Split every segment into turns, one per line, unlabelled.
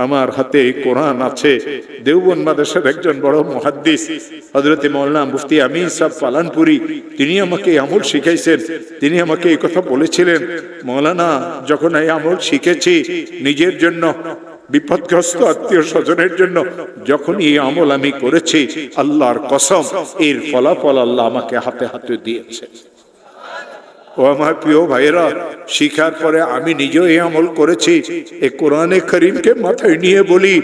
আমার হাতে কোরআন আছে। দেওবন্দ মাদ্রাসার একজন বড় মুহাদ্দিস হযরত মাওলানা মুফতি আমিন সাহেব পালানপুরি, তিনি আমাকে আমল শিখাইছেন। তিনি আমাকে এই কথা বলেছিলেন, মাওলানা যখন এই আমল শিখেছি নিজের জন্য, বিপদগ্রস্ত আত্মীয় স্বজনের জন্য, যখন এই আমল আমি করেছি, আল্লাহর কসম এর ফলাফল আল্লাহ আমাকে হাতে হাতে দিয়েছে। ও আমার প্রিয় ভাইয়েরা, শিখার পরে আমি নিজেও এই আমল করেছি। এই কোরআনে করিমকে মাথায় নিয়ে বলি,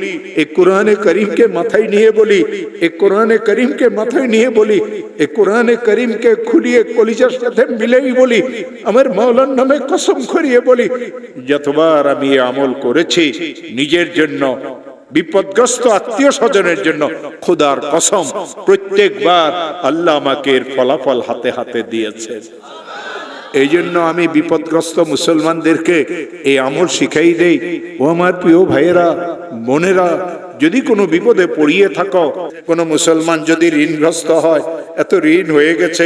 এই কোরআনে করিমকে মাথায় নিয়ে বলি, এই কোরআনে করিমকে মাথায় নিয়ে বলি, এই কোরআনে করিমকে খুলিয়ে কলিজার সাথে মিলেই বলি, আমার মাওলার নামে কসম করিয়ে বলি, যতবার আমি এই আমল করেছি নিজের জন্য, বিপদগ্রস্ত আত্মীয় স্বজনের জন্য, খোদার কসম প্রত্যেকবার আল্লাহ আমাকে এর ফলাফল হাতে হাতে দিয়েছে। এই জন্য আমি বিপদগ্রস্ত মুসলমানদেরকে এই আমল শিখাই দেই। ও আমার প্রিয় ভাইয়েরা, বোনেরা, যদি কোনো বিপদে পড়িয়ে থাকো, কোনো মুসলমান যদি ঋণগ্রস্ত হয়, এত ঋণ হয়ে গেছে,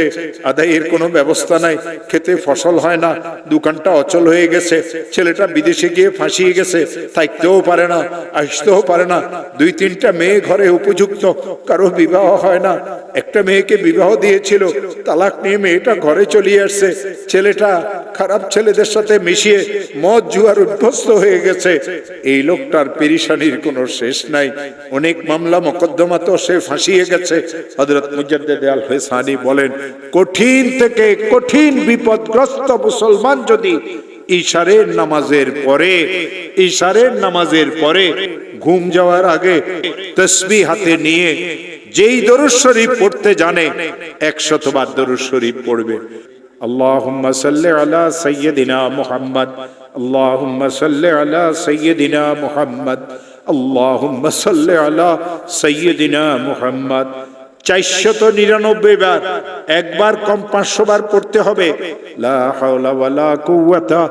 আদায়ের কোনো ব্যবস্থা নাই, খেতে ফসল হয় না, দোকানটা অচল হয়ে গেছে, ছেলেটা বিদেশে গিয়ে ফাঁসিয়ে গেছে, থাকতেও পারে না, আসতেও পারে না, 2-3টা মেয়ে ঘরে উপযুক্ত, কারো বিবাহ হয় না, একটা মেয়েকে বিবাহ দিয়েছিল, তালাক নিয়ে মেয়েটা ঘরে চলে আসছে, ছেলেটা খারাপ ছেলেদের সাথে মিশিয়ে মদ জুয়ার অভ্যস্ত হয়ে গেছে। এই লোকটার পেরেশানির কোনো শেষ নাই, অনেক মামলা মোকদ্দমা তো সে ফাঁসিয়ে গেছে। হযরত মুজাদ্দিদ আল ফিসানি বলেন, কঠিন থেকে কঠিন বিপদগ্রস্ত মুসলমান যদি ইশারের নামাজের পরে ঘুম যাওয়ার আগে তাসবিহ হাতে নিয়ে যেই দরুদ শরীফ পড়তে জানে, 100 বার দরুদ শরীফ পড়বে। আল্লাহুম্মা সাল্লি আলা সাইয়্যিদিনা মুহাম্মদ, আল্লাহুম্মা সাল্লি আলা সাইয়্যিদিনা মুহাম্মদ, আল্লাহুম্মা সাল্লি আলা সাইয়্যিদিনা মুহাম্মদ। 499 বার, একবার কম 500 বার পড়তে হবে। লা হাওলা ওয়ালা কুওয়াতা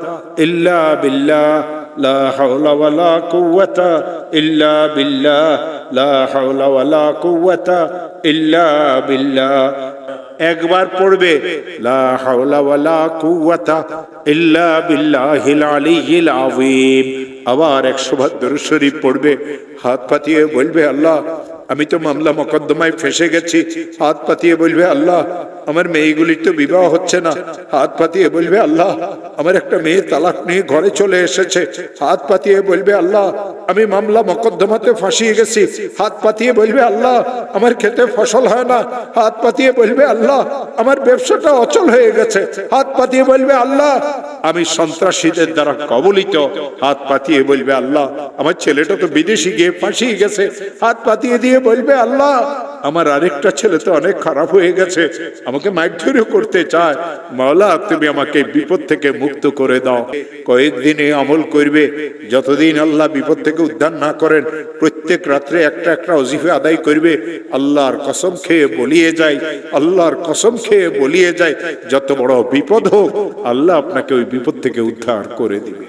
ইল্লা বিল্লাহ, লা হাওলা ওয়ালা কুওয়াতা ইল্লা বিল্লাহ, লা হাওলা ওয়ালা কুওয়াতা ইল্লা বিল্লাহ। একবার পড়বে লা হাওলা ওয়ালা কুওয়াতা ইল্লা বিল্লাহিল আলিয়্যিল আযীম। আবার 100 বার দরুদ শরীফ পড়বে, হাত পাতিয়ে বলবে, আল্লাহ আমি তো মামলা মোকদ্দমায় ফেসে গেছি। হাত পাতিয়ে বলবে, আল্লাহ আমার মেয়েগুলির তো বিবাহ হচ্ছে না। হাত পাতিয়ে বলবে, আল্লাহ আমার একটা মেয়ে তালাক নিয়ে ঘরে চলে এসেছে। হাত পাতিয়ে বলবে, আল্লাহ আমি মামলা মোকদ্দমাতে ফাঁসিয়ে গেছি। হাত পাতিয়ে বলবে, আল্লাহ আমার খেতে ফসল হয় না। হাত পাতিয়ে বলবে, আল্লাহ আমার ব্যবসাটা অচল হয়ে গেছে। হাত পাতিয়ে বলবে, আল্লাহ আমি সন্ত্রাসীদের দ্বারা কবলিত। হাত পাতিয়ে বলবে, আল্লাহ আমার ছেলেটা তো বিদেশে গিয়ে ফাঁসিয়ে গেছে। হাত পাতিয়ে দিয়ে বলবে, আল্লাহ আমার আরেকটা ছেলে তো অনেক খারাপ হয়ে গেছে, আমাকে মারধর করতে চায়, মাওলা তুমি আমাকে বিপদ থেকে মুক্ত করে দাও। কয়েকদিনে আমল করবে, যতদিন আল্লাহ বিপদ থেকে উদ্ধার না করেন, প্রত্যেক রাত্রে একটা একটা ওজিফা আদায় করবে। আল্লাহর কসম খেয়ে বলিয়ে যায়, আল্লাহর কসম খেয়ে বলিয়ে যায়, যত বড় বিপদ হোক আল্লাহ আপনাকে ওই বিপদ থেকে উদ্ধার করে দিবে।